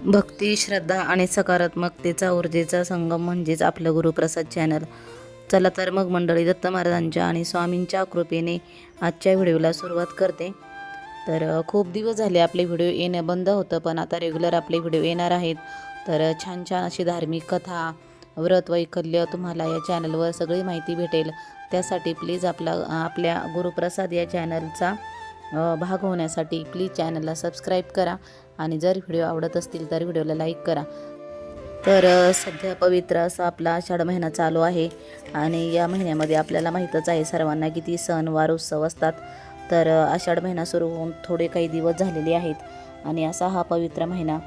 भक्ती, श्रद्धा आणि सकारात्मकतेचा ऊर्जेचा संगम म्हणजेच आपलं गुरुप्रसाद चॅनल. चला तर मग मंडळी, दत्त महाराजांच्या आणि स्वामींच्या कृपेने आजच्या व्हिडिओला सुरुवात करते. तर खूप दिवस झाले आपले व्हिडिओ येणं बंद होतं, पण आता रेग्युलर आपले व्हिडिओ येणार आहेत. तर छान छान अशी धार्मिक कथा, व्रत वैकल्य तुम्हाला या चॅनलवर सगळी माहिती भेटेल. त्यासाठी प्लीज आपल्या गुरुप्रसाद या चॅनलचा भाग होण्यासाठी प्लीज चॅनलला सबस्क्राईब करा आणि जर व्हिडिओ आवडत असतील तर व्हिडिओला लाईक करा. तर सध्या पवित्र असा आपला आषाढ महिना चालू आहे आणि या महिन्यामध्ये आपल्याला माहीतच आहे सर्वांना किती सण वार उत्सव असतात. तर आषाढ महिना सुरू होऊन थोडे काही दिवस झालेले आहेत आणि असा हा पवित्र महिना.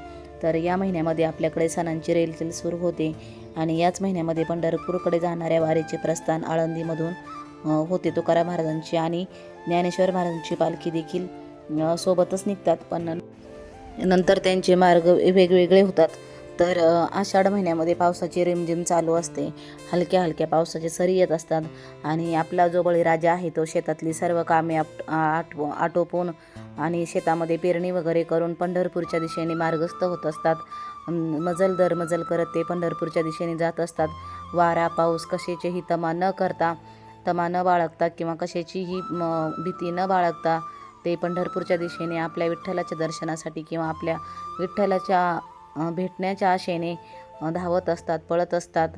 तर या महिन्यामध्ये आपल्याकडे सणांची रेलचेल सुरू होते आणि याच महिन्यामध्ये पंढरपूरकडे जाणाऱ्या वारीचे प्रस्थान आळंदीमधून होते. तुकाराम महाराजांची आणि ज्ञानेश्वर महाराजांची पालखी देखील सोबतच निघतात, पण नंतर त्यांचे मार्ग वेगवेगळे होतात. तर आषाढ महिन्यामध्ये पावसाची रिमझिम चालू असते, हलक्या हलक्या पावसाचे सरी येत असतात आणि आपला जो बळीराजा आहे तो शेतातली सर्व कामे आटोपून आणि शेतामध्ये पेरणी वगैरे करून पंढरपूरच्या दिशेने मार्गस्थ होत असतात. मजल दर मजल करत ते पंढरपूरच्या दिशेने जात असतात. वारा पाऊस कशाचीही तमा न बाळगता किंवा कशाचीही भीती न बाळगता ते पंढरपूरच्या दिशेने आपल्या विठ्ठलाच्या दर्शनासाठी किंवा आपल्या विठ्ठलाच्या भेटण्याच्या आशेने धावत असतात, पळत असतात.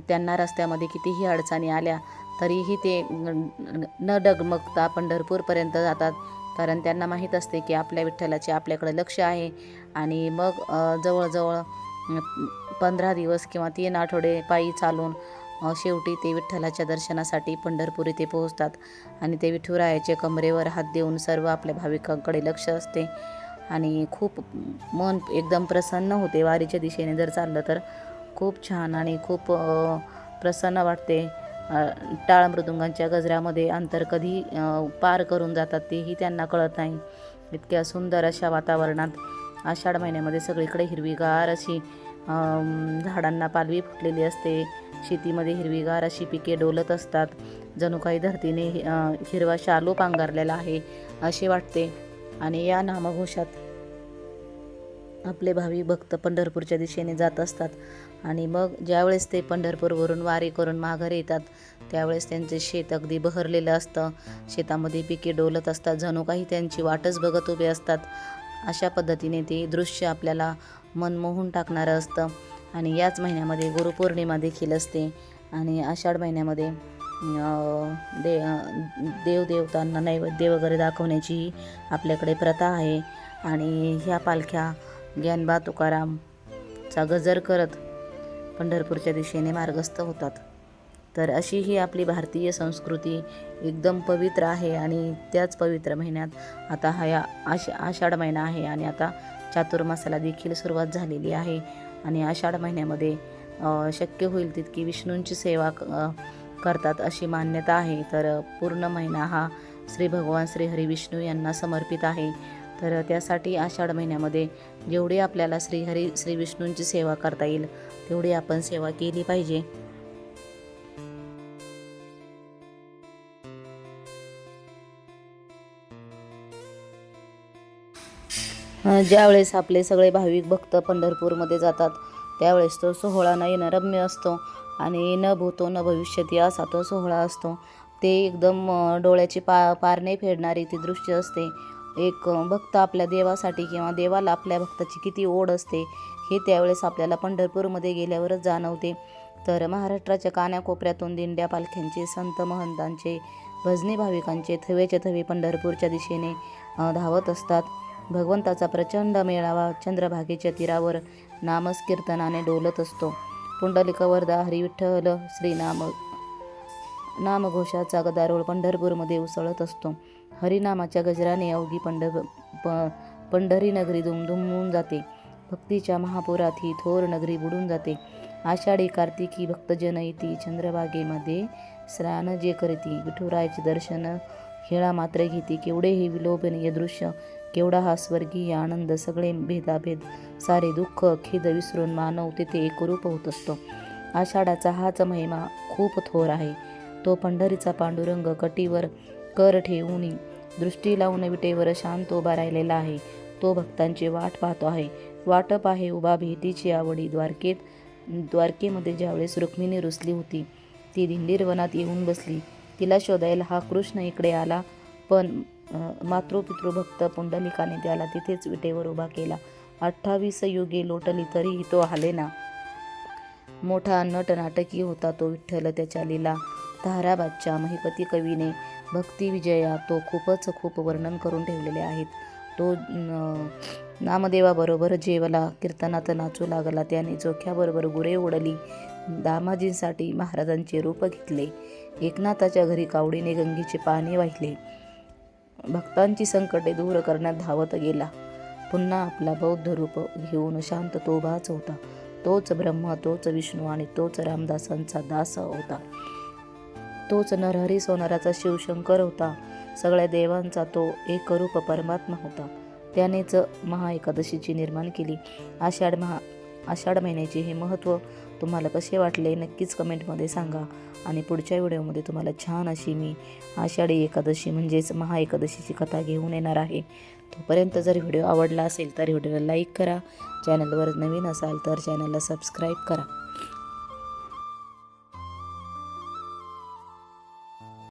त्यांना रस्त्यामध्ये कितीही अडचणी आल्या तरीही ते न डगमगता पंढरपूरपर्यंत जातात, कारण त्यांना माहीत असते की आपल्या विठ्ठलाचे आपल्याकडे लक्ष आहे. आणि मग जवळजवळ 15 दिवस किंवा 3 आठवडे पायी चालून शेवटी ते विठ्ठलाच्या दर्शनासाठी पंढरपूर येथे पोहोचतात. आणि ते विठुरायाचे कमरेवर हात देऊन सर्व आपल्या भाविकांकडे लक्ष असते आणि खूप मन एकदम प्रसन्न होते. वारीच्या दिशेने जर चाललं तर खूप छान आणि खूप प्रसन्न वाटते. टाळ मृदुंगांच्या गजरामध्ये अंतर कधी पार करून जातात तेही त्यांना कळत नाही. इतक्या सुंदर अशा वातावरणात आषाढ महिन्यामध्ये सगळीकडे हिरवीगार अशी झाडांना पालवी फुटलेली असते. शेतीमध्ये हिरवीगार अशी पिके डोलत असतात. जणू काही धरतीने हिरवा शालू पांघरलेला आहे असे वाटते. आणि या नामघोषात आपले भाविक भक्त पंढरपूरच्या दिशेने जात असतात. आणि मग ज्यावेळेस ते पंढरपूरवरून वारी करून माघारी येतात त्यावेळेस त्यांचे शेत अगदी बहरलेलं असतं. शेतामध्ये पिके डोलत असतात, जणू काही त्यांची वाटच बघत उभे असतात. अशा पद्धतीने ते दृश्य आपल्याला मनमोहून टाकणारं असतं. आणि याच महिन्यामध्ये गुरुपौर्णिमा देखील असते आणि आषाढ महिन्यामध्ये देवदेवतांना नैवेद्य वगैरे दाखवण्याची आपल्याकडे प्रथा आहे. आणि ह्या पालख्या ज्ञानबा तुकारामचा गजर करत पंढरपूरच्या दिशेने मार्गस्थ होतात. तर अशी ही आपली भारतीय संस्कृती एकदम पवित्र आहे. आणि त्याच पवित्र महिन्यात आता हा आषाढ महिना आहे आणि आता चातुर्मासाला देखील सुरुवात झालेली आहे. आणि आषाढ महिन्यामध्ये शक्य होईल तितकी विष्णूंची सेवा करतात अशी मान्यता आहे. तर पूर्ण महिना हा श्री भगवान श्री हरी विष्णू यांना समर्पित आहे. तर त्यासाठी आषाढ महिन्यामध्ये जेवढी आपल्याला श्री विष्णूंची सेवा करता येईल तेवढी आपण सेवा केली पाहिजे. ज्यावेळेस आपले सगळे भाविक भक्त पंढरपूरमध्ये जातात त्यावेळेस तो सोहळा नयनरम्य असतो आणि न भूतो न भविष्यती असा तो सोहळा असतो. ते एकदम डोळ्याची पार नाही फेडणारी ती दृश्य असते. एक भक्त आपल्या देवासाठी किंवा देवाला आपल्या भक्ताची किती ओढ असते हे त्यावेळेस आपल्याला पंढरपूरमध्ये गेल्यावरच जाणवते. तर महाराष्ट्राच्या कानाकोपऱ्यातून दिंड्या पालख्यांचे, संत महंतांचे, भजनी भाविकांचे थवेच्या थवे पंढरपूरच्या दिशेने धावत असतात. भगवंताचा प्रचंड मेळावा चंद्रभागेच्या तीरावर नामस्कीर्तनाने डोलत असतो. पुंडलिक वरदा हरिविठ्ठल नामघोषाचा गदारोळ पंढरपूरमध्ये उसळत असतो. हरिनामाच्या गजराने अवघी पंढरी नगरी दुमदुमून जाते. भक्तीच्या महापुरात ही थोर नगरी बुडून जाते. आषाढी कार्तिकी भक्तजन येती, चंद्रभागेमध्ये स्नान जे करती, विठुरायाचे दर्शन हेळा मात्र घेती. केवढे हे विलोभनीय दृश्य, केवढा हा स्वर्गीय आनंद. सगळे भेदाभेद, सारे दुःख खेद विसरून मानव तेथे एकरूप होत असतो. आषाढाचा हाच महिमा खूप थोर आहे. तो पंढरीचा पांडुरंग कटीवर कर ठेवून दृष्टी लावून विटेवर शांत उभा राहिलेला आहे. तो भक्तांची वाट पाहतो आहे. वाटप आहे उभा भेटीची आवडी. द्वारकेमध्ये ज्यावेळेस रुक्मिणी रुसली होती, ती दिंडीर वनात येऊन बसली. तिला शोधायला हा कृष्ण इकडे आला, पण मातृपितृभक्त पुंडलिकाने त्याला तिथेच विटेवर उभा केला. 28 युगे लोटली तरीही तो हालेना. मोठा नटनाटकी होता तो विठ्ठल, त्याच्या लीला ताराबादच्या महिपती कवीने भक्ती विजया तो खूप वर्णन करून ठेवलेले आहेत. तो नामदेवाबरोबर जेवला, कीर्तनात नाचू लागला. त्याने चोख्याबरोबर गुरे ओढली, दामाजींसाठी महाराजांचे रूप घेतले. एकनाथाच्या घरी कावडीने गंगेचे पाणी वाहिले. भक्तांची संकटे दूर करण्यात धावत गेला. पुन्हा आपला बौद्ध रूप घेऊन शांत तो उभाच होता. तोच ब्रह्म, तोच विष्णू आणि तोच रामदासांचा दास होता. तोच नरहरी सोनाराचा शिवशंकर होता. सगळ्या देवांचा तो एकरूप परमात्मा होता. त्यानेच महाएकादशीची निर्माण केली. आषाढ महिन्याचे हे महत्त्व तुम्हाला कसे वाटले नक्कीच कमेंटमध्ये सांगा. आणि पुढच्या व्हिडिओमध्ये तुम्हाला छान अशी मी आषाढी एकादशी म्हणजेच महाएकादशीची कथा घेऊन येणार आहे. तोपर्यंत जर व्हिडिओ आवडला असेल तर व्हिडिओला लाईक करा. चॅनलवर नवीन असाल तर चॅनलला सबस्क्राईब करा.